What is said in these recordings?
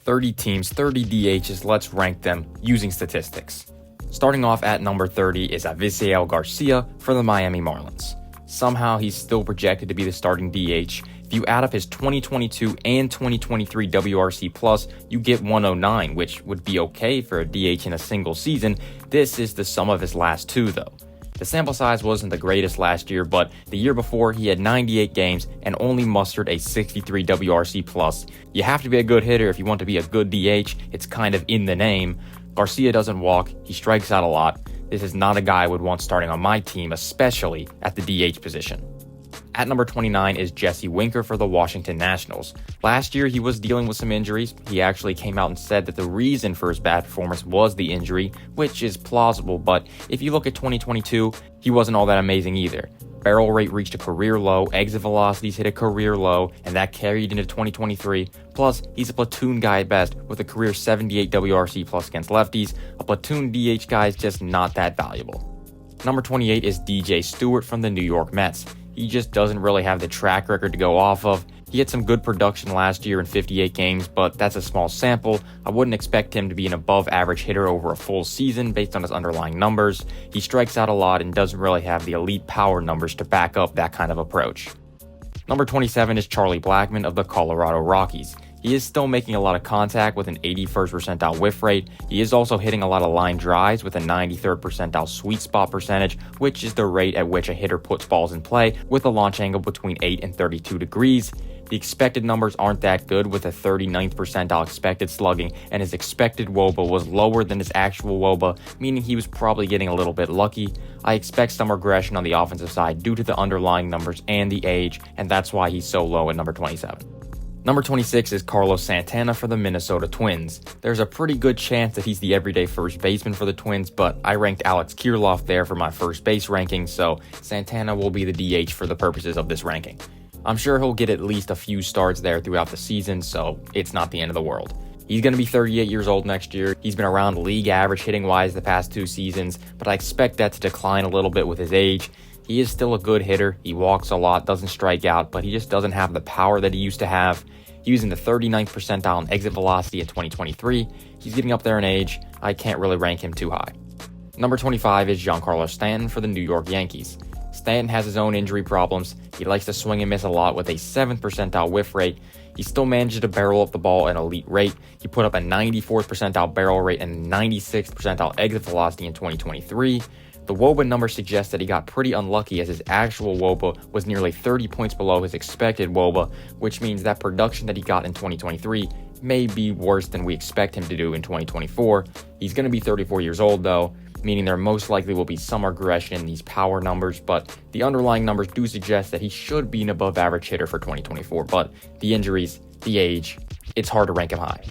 30 teams, 30 DHs, let's rank them using statistics. Starting off at number 30 is Avisail Garcia for the Miami Marlins. Somehow he's still projected to be the starting DH. If you add up his 2022 and 2023 WRC+, you get 109, which would be okay for a DH in a single season. This is the sum of his last two, though. The sample size wasn't the greatest last year, but the year before he had 98 games and only mustered a 63 WRC+. You have to be a good hitter if you want to be a good DH. It's kind of in the name. Garcia doesn't walk, he strikes out a lot. This is not a guy I would want starting on my team, especially at the DH position. At number 29 is Jesse Winker for the Washington Nationals. Last year, he was dealing with some injuries. He actually came out and said that the reason for his bad performance was the injury, which is plausible, but if you look at 2022, he wasn't all that amazing either. Barrel rate reached a career low, exit velocities hit a career low, and that carried into 2023. Plus, he's a platoon guy at best with a career 78 WRC+ against lefties. A platoon DH guy is just not that valuable. Number 28 is DJ Stewart from the New York Mets. He just doesn't really have the track record to go off of. He had some good production last year in 58 games, but that's a small sample. I wouldn't expect him to be an above-average hitter over a full season based on his underlying numbers. He strikes out a lot and doesn't really have the elite power numbers to back up that kind of approach. Number 27 is Charlie Blackmon of the Colorado Rockies. He is still making a lot of contact with an 81st percentile whiff rate. He is also hitting a lot of line drives with a 93rd percentile sweet spot percentage, which is the rate at which a hitter puts balls in play with a launch angle between 8 and 32 degrees. The expected numbers aren't that good with a 39th percentile expected slugging, and his expected WOBA was lower than his actual WOBA, meaning he was probably getting a little bit lucky. I expect some regression on the offensive side due to the underlying numbers and the age, and that's why he's so low at number 27. Number 26 is Carlos Santana for the Minnesota Twins. There's a pretty good chance that he's the everyday first baseman for the Twins, but I ranked Alex Kirilloff there for my first base ranking, so Santana will be the DH for the purposes of this ranking. I'm sure he'll get at least a few starts there throughout the season, so it's not the end of the world. He's going to be 38 years old next year. He's been around league average hitting-wise the past 2 seasons, but I expect that to decline a little bit with his age. He is still a good hitter. He walks a lot, doesn't strike out, but he just doesn't have the power that he used to have. He was in the 39th percentile in exit velocity in 2023. He's getting up there in age. I can't really rank him too high. Number 25 is Giancarlo Stanton for the New York Yankees. Stanton has his own injury problems. He likes to swing and miss a lot with a 7th percentile whiff rate. He still manages to barrel up the ball at an elite rate. He put up a 94th percentile barrel rate and 96th percentile exit velocity in 2023. The WOBA number suggests that he got pretty unlucky as his actual WOBA was nearly 30 points below his expected WOBA, which means that production that he got in 2023 may be worse than we expect him to do in 2024. He's going to be 34 years old though, meaning there most likely will be some regression in these power numbers, but the underlying numbers do suggest that he should be an above average hitter for 2024, but the injuries, the age, it's hard to rank him high.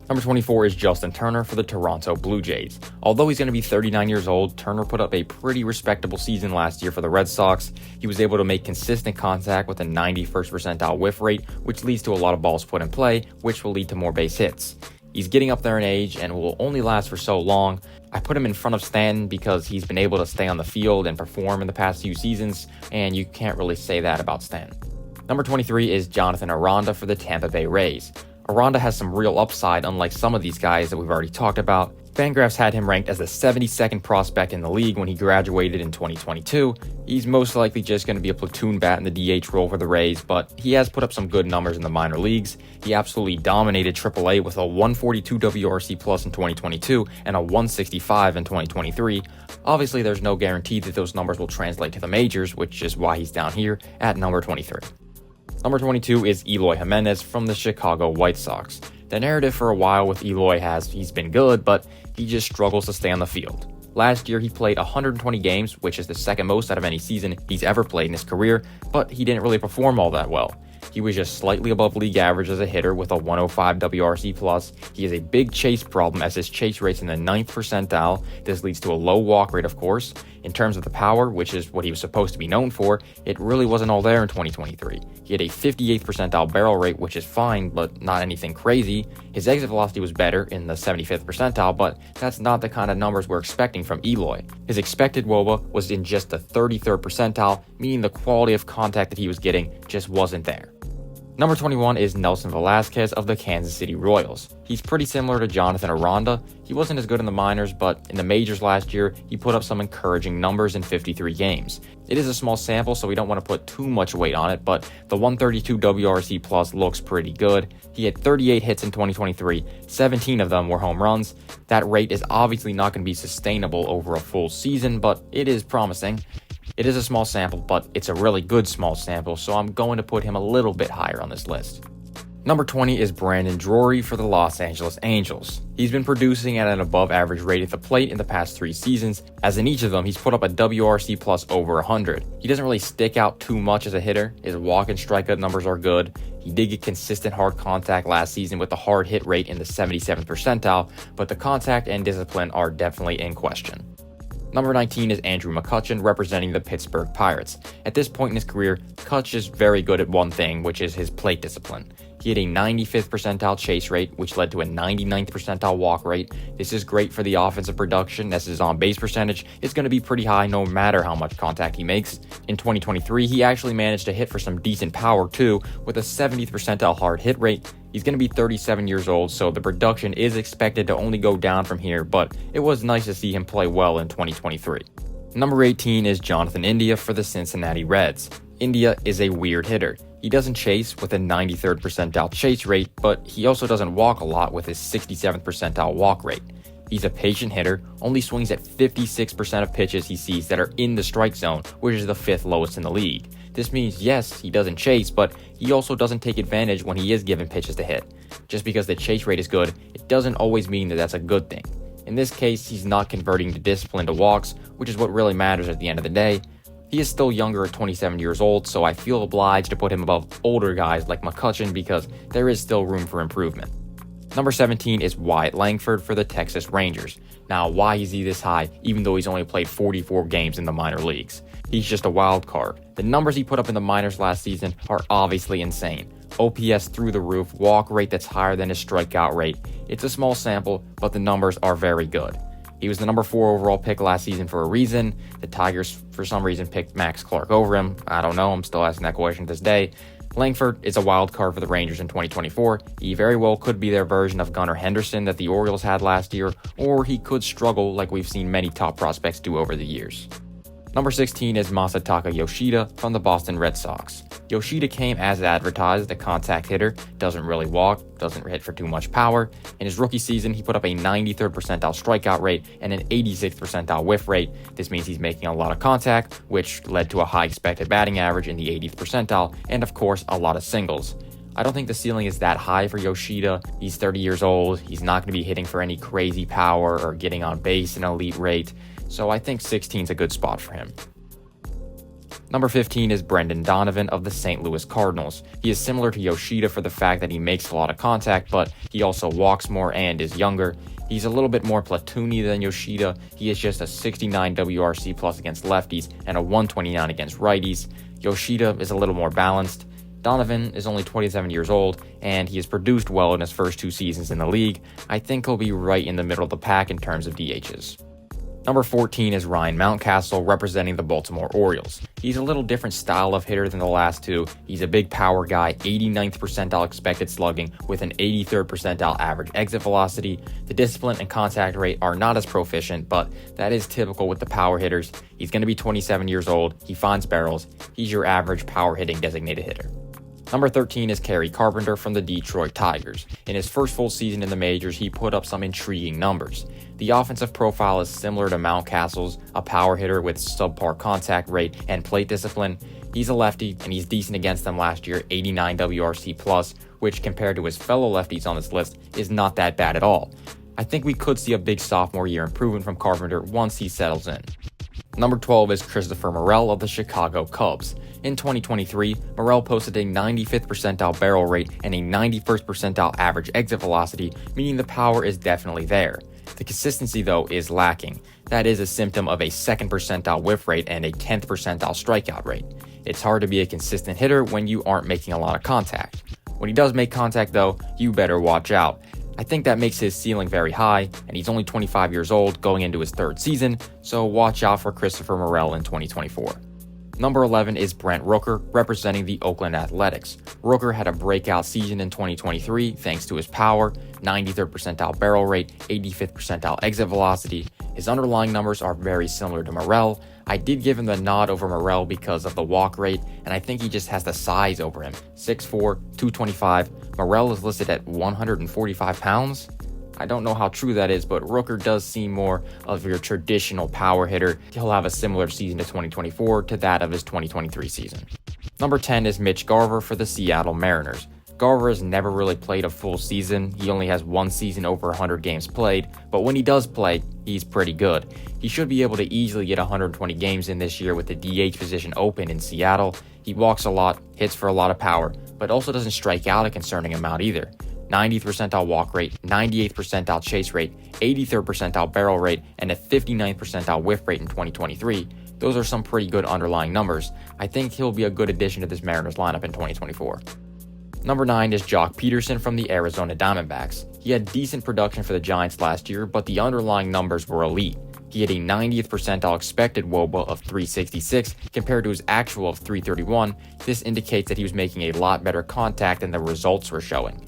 Number 24 is Justin Turner for the Toronto Blue Jays. Although he's going to be 39 years old, Turner put up a pretty respectable season last year for the Red Sox. He was able to make consistent contact with a 91st percentile whiff rate, which leads to a lot of balls put in play, which will lead to more base hits. He's getting up there in age and will only last for so long. I put him in front of Stanton because he's been able to stay on the field and perform in the past few seasons, and you can't really say that about Stanton. Number 23 is Jonathan Aranda for the Tampa Bay Rays. Aranda has some real upside, unlike some of these guys that we've already talked about. Fangraphs had him ranked as the 72nd prospect in the league when he graduated in 2022. He's most likely just going to be a platoon bat in the DH role for the Rays, but he has put up some good numbers in the minor leagues. He absolutely dominated AAA with a 142 WRC+ in 2022 and a 165 in 2023. Obviously, there's no guarantee that those numbers will translate to the majors, which is why he's down here at number 23. Number 22 is Eloy Jimenez from the Chicago White Sox. The narrative for a while with Eloy he's been good, but he just struggles to stay on the field. Last year, he played 120 games, which is the second most out of any season he's ever played in his career, but he didn't really perform all that well. He was just slightly above league average as a hitter with a 105 WRC+. He has a big chase problem as his chase rate's in the 9th percentile. This leads to a low walk rate, of course. In terms of the power, which is what he was supposed to be known for, it really wasn't all there in 2023. He had a 58th percentile barrel rate, which is fine, but not anything crazy. His exit velocity was better in the 75th percentile, but that's not the kind of numbers we're expecting from Eloy. His expected WOBA was in just the 33rd percentile, meaning the quality of contact that he was getting just wasn't there. Number 21 is Nelson Velasquez of the Kansas City Royals. He's pretty similar to Jonathan Aranda. He wasn't as good in the minors, but in the majors last year, he put up some encouraging numbers in 53 games. It is a small sample, so we don't want to put too much weight on it, but the 132 WRC plus looks pretty good. He had 38 hits in 2023, 17 of them were home runs. That rate is obviously not going to be sustainable over a full season, but it is promising. It is a small sample, but it's a really good small sample, so I'm going to put him a little bit higher on this list. Number 20 is Brandon Drury for the Los Angeles Angels. He's been producing at an above average rate at the plate in the past 3 seasons, as in each of them he's put up a WRC plus over 100. He doesn't really stick out too much as a hitter. His walk and strikeout numbers are good. He did get consistent hard contact last season with a hard hit rate in the 77th percentile, but the contact and discipline are definitely in question. Number 19 is Andrew McCutchen representing the Pittsburgh Pirates. At this point in his career, Kutch is very good at one thing, which is his plate discipline. He had a 95th percentile chase rate, which led to a 99th percentile walk rate. This is great for the offensive production, as his on-base percentage is going to be pretty high no matter how much contact he makes. In 2023, he actually managed to hit for some decent power too, with a 70th percentile hard hit rate. He's going to be 37 years old, so the production is expected to only go down from here, but it was nice to see him play well in 2023. Number 18 is Jonathan India for the Cincinnati Reds. India is a weird hitter. He doesn't chase with a 93rd percentile chase rate, but he also doesn't walk a lot with his 67th percentile walk rate. He's a patient hitter, only swings at 56% of pitches he sees that are in the strike zone, which is the 5th lowest in the league. This means, yes, he doesn't chase, but he also doesn't take advantage when he is given pitches to hit. Just because the chase rate is good, it doesn't always mean that that's a good thing. In this case, he's not converting the discipline to walks, which is what really matters at the end of the day. He is still younger at 27 years old, so I feel obliged to put him above older guys like McCutchen because there is still room for improvement. Number 17 is Wyatt Langford for the Texas Rangers. Now, why is he this high, even though he's only played 44 games in the minor leagues? He's just a wild card. The numbers he put up in the minors last season are obviously insane. OPS through the roof, walk rate that's higher than his strikeout rate. It's a small sample, but the numbers are very good. He was the number 4 overall pick last season for a reason. The Tigers, for some reason, picked Max Clark over him. I don't know, I'm still asking that question to this day. Langford is a wild card for the Rangers in 2024. He very well could be their version of Gunnar Henderson that the Orioles had last year, or he could struggle like we've seen many top prospects do over the years. Number 16 is Masataka Yoshida from the Boston Red Sox. Yoshida came as advertised, a contact hitter, doesn't really walk, doesn't hit for too much power. In his rookie season, he put up a 93rd percentile strikeout rate and an 86th percentile whiff rate. This means he's making a lot of contact, which led to a high expected batting average in the 80th percentile, and of course, a lot of singles. I don't think the ceiling is that high for Yoshida. He's 30 years old, he's not going to be hitting for any crazy power or getting on base at an elite rate, so I think 16 is a good spot for him. Number 15 is Brendan Donovan of the St. Louis Cardinals. He is similar to Yoshida for the fact that he makes a lot of contact, but he also walks more and is younger. He's a little bit more platoony than Yoshida. He is just a 69 WRC plus against lefties and a 129 against righties. Yoshida is a little more balanced. Donovan is only 27 years old, and he has produced well in his first 2 seasons in the league. I think he'll be right in the middle of the pack in terms of DHs. Number 14 is Ryan Mountcastle representing the Baltimore Orioles. He's a little different style of hitter than the last 2. He's a big power guy, 89th percentile expected slugging with an 83rd percentile average exit velocity. The discipline and contact rate are not as proficient, but that is typical with the power hitters. He's going to be 27 years old. He finds barrels. He's your average power hitting designated hitter. Number 13 is Kerry Carpenter from the Detroit Tigers. In his first full season in the majors, he put up some intriguing numbers. The offensive profile is similar to Mountcastle's, a power hitter with subpar contact rate and plate discipline. He's a lefty, and he's decent against them last year, 89 WRC+, which compared to his fellow lefties on this list is not that bad at all. I think we could see a big sophomore year improvement from Carpenter once he settles in. Number 12 is Christopher Morel of the Chicago Cubs. In 2023, Morel posted a 95th percentile barrel rate and a 91st percentile average exit velocity, meaning the power is definitely there. The consistency, though, is lacking. That is a symptom of a 2nd percentile whiff rate and a 10th percentile strikeout rate. It's hard to be a consistent hitter when you aren't making a lot of contact. When he does make contact, though, you better watch out. I think that makes his ceiling very high, and he's only 25 years old going into his 3rd season, so watch out for Christopher Morel in 2024. Number 11 is Brent Rooker, representing the Oakland Athletics. Rooker had a breakout season in 2023 thanks to his power, 93rd percentile barrel rate, 85th percentile exit velocity. His underlying numbers are very similar to Marcell. I did give him the nod over Marcell because of the walk rate, and I think he just has the size over him. 6'4", 225. Marcell is listed at 145 pounds. I don't know how true that is, but Rooker does seem more of your traditional power hitter. He'll have a similar season to 2024 to that of his 2023 season. Number 10 is Mitch Garver for the Seattle Mariners. Garver has never really played a full season. He only has one season over 100 games played, but when he does play, he's pretty good. He should be able to easily get 120 games in this year with the DH position open in Seattle. He walks a lot, hits for a lot of power, but also doesn't strike out a concerning amount either. 90th percentile walk rate, 98th percentile chase rate, 83rd percentile barrel rate, and a 59th percentile whiff rate in 2023. Those are some pretty good underlying numbers. I think he'll be a good addition to this Mariners lineup in 2024. Number 9 is Jock Peterson from the Arizona Diamondbacks. He had decent production for the Giants last year, but the underlying numbers were elite. He had a 90th percentile expected WOBA of 366 compared to his actual of 331. This indicates that he was making a lot better contact than the results were showing.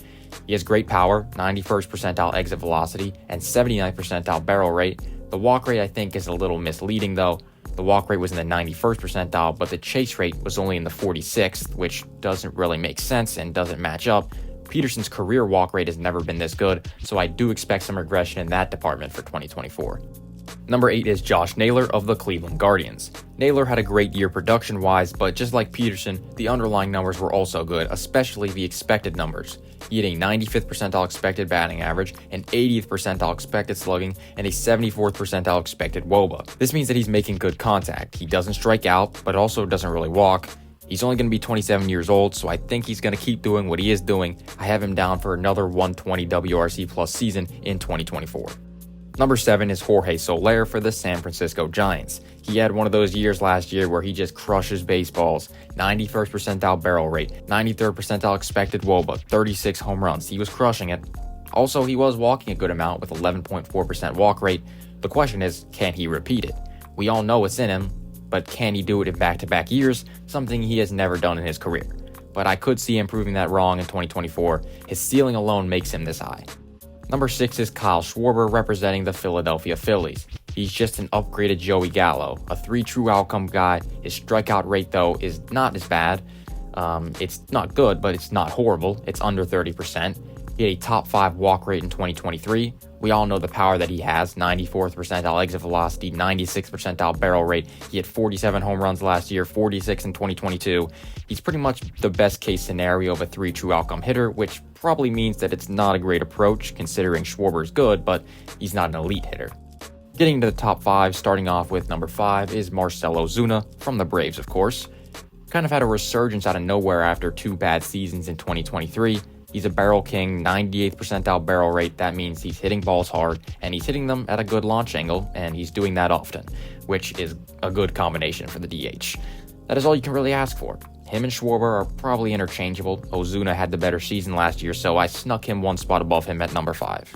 He has great power, 91st percentile exit velocity, and 79th percentile barrel rate. The walk rate I think is a little misleading though. The walk rate was in the 91st percentile, but the chase rate was only in the 46th, which doesn't really make sense and doesn't match up. Peterson's career walk rate has never been this good, so I do expect some regression in that department for 2024. Number 8 is Josh Naylor of the Cleveland Guardians. Naylor had a great year production-wise, but just like Peterson, the underlying numbers were also good, especially the expected numbers. He had a 95th percentile expected batting average, an 80th percentile expected slugging, and a 74th percentile expected WOBA. This means that he's making good contact. He doesn't strike out, but also doesn't really walk. He's only going to be 27 years old, so I think he's going to keep doing what he is doing. I have him down for another 120 WRC plus season in 2024. Number 7 is Jorge Soler for the San Francisco Giants. He had one of those years last year where he just crushes baseballs. 91st percentile barrel rate, 93rd percentile expected WOBA, 36 home runs. He was crushing it. Also, he was walking a good amount with 11.4% walk rate. The question is, can he repeat it? We all know it's in him, but can he do it in back-to-back years? Something he has never done in his career. But I could see him proving that wrong in 2024. His ceiling alone makes him this high. Number 6 is Kyle Schwarber representing the Philadelphia Phillies. He's just an upgraded Joey Gallo, a 3 true outcome guy. His strikeout rate, though, is not as bad. It's not good, but it's not horrible. It's under 30%. He had a top 5 walk rate in 2023. We all know the power that he has, 94th percentile exit velocity, 96th percentile barrel rate. He had 47 home runs last year, 46 in 2022. He's pretty much the best case scenario of a 3 true outcome hitter, which probably means that it's not a great approach considering Schwarber's good, but he's not an elite hitter. Getting to the top 5, starting off with number 5 is Marcell Ozuna from the Braves, of course. Kind of had a resurgence out of nowhere after 2 bad seasons in 2023. He's a barrel king, 98th percentile barrel rate. That means he's hitting balls hard, and he's hitting them at a good launch angle, and he's doing that often, which is a good combination for the DH. That is all you can really ask for. Him and Schwarber are probably interchangeable. Ozuna had the better season last year, so I snuck him one spot above him at number 5.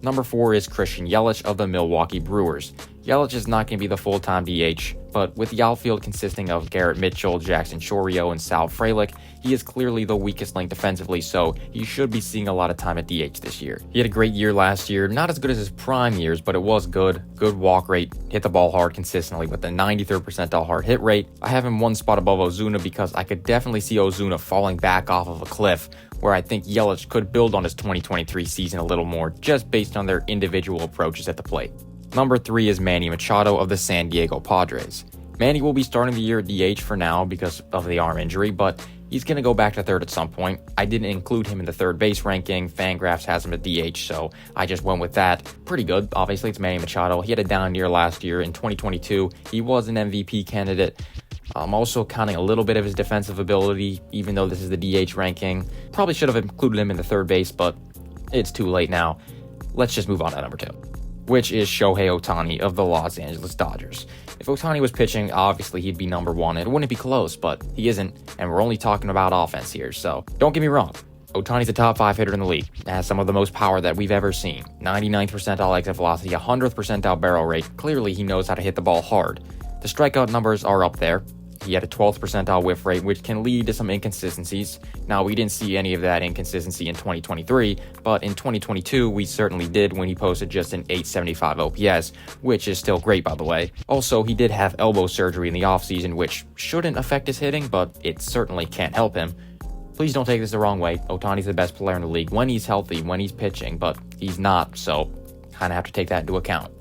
Number 4 is Christian Yelich of the Milwaukee Brewers. Yelich is not going to be the full-time DH, but with the outfield consisting of Garrett Mitchell, Jackson Chourio, and Sal Frelick, he is clearly the weakest link defensively, so he should be seeing a lot of time at DH this year. He had a great year last year, not as good as his prime years, but it was good walk rate, hit the ball hard consistently with a 93rd percentile hard hit rate. I have him one spot above Ozuna because I could definitely see Ozuna falling back off of a cliff, where I think Yelich could build on his 2023 season a little more, just based on their individual approaches at the plate. Number 3 is Manny Machado of the San Diego Padres. Manny will be starting the year at DH for now because of the arm injury, but he's going to go back to third at some point. I didn't include him in the third base ranking. Fangraphs has him at DH, so I just went with that. Pretty good. Obviously, it's Manny Machado. He had a down year last year. In 2022, he was an MVP candidate. I'm also counting a little bit of his defensive ability, even though this is the DH ranking. Probably should have included him in the third base, but it's too late now. Let's just move on to number 2, which is Shohei Ohtani of the Los Angeles Dodgers. If Ohtani was pitching, obviously he'd be number 1. It wouldn't be close, but he isn't, and we're only talking about offense here, so don't get me wrong. Ohtani's a top 5 hitter in the league, has some of the most power that we've ever seen. 99th percentile exit velocity, 100th percentile barrel rate. Clearly he knows how to hit the ball hard. The strikeout numbers are up there. He had a 12th percentile whiff rate, which can lead to some inconsistencies. Now, we didn't see any of that inconsistency in 2023, but in 2022, we certainly did when he posted just an 875 OPS, which is still great, by the way. Also, he did have elbow surgery in the offseason, which shouldn't affect his hitting, but it certainly can't help him. Please don't take this the wrong way. Ohtani's the best player in the league when he's healthy, when he's pitching, but he's not, so kind of have to take that into account.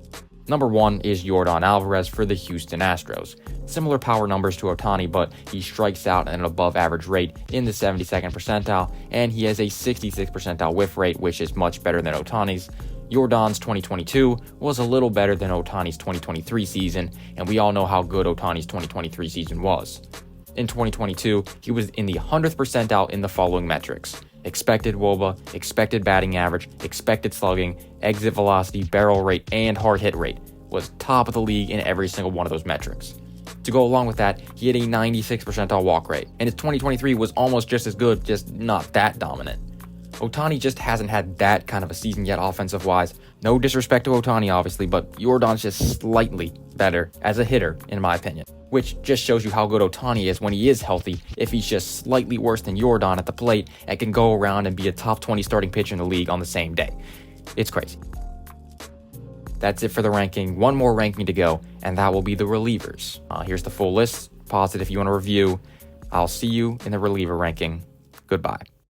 Number 1 is Yordan Alvarez for the Houston Astros. Similar power numbers to Ohtani, but he strikes out at an above average rate in the 72nd percentile, and he has a 66th percentile whiff rate, which is much better than Ohtani's. Yordan's 2022 was a little better than Ohtani's 2023 season, and we all know how good Ohtani's 2023 season was. In 2022, he was in the 100th percentile in the following metrics: expected WOBA, expected batting average, expected slugging, exit velocity, barrel rate, and hard hit rate. Was top of the league in every single one of those metrics. To go along with that, he had a 96th percentile walk rate, and his 2023 was almost just as good, just not that dominant. Ohtani just hasn't had that kind of a season yet offensive-wise. No disrespect to Ohtani, obviously, but Yordan's just slightly better as a hitter, in my opinion. Which just shows you how good Ohtani is when he is healthy, if he's just slightly worse than Yordan at the plate and can go around and be a top 20 starting pitcher in the league on the same day. It's crazy. That's it for the ranking. One more ranking to go, and that will be the relievers. Here's the full list. Pause it if you want to review. I'll see you in the reliever ranking. Goodbye.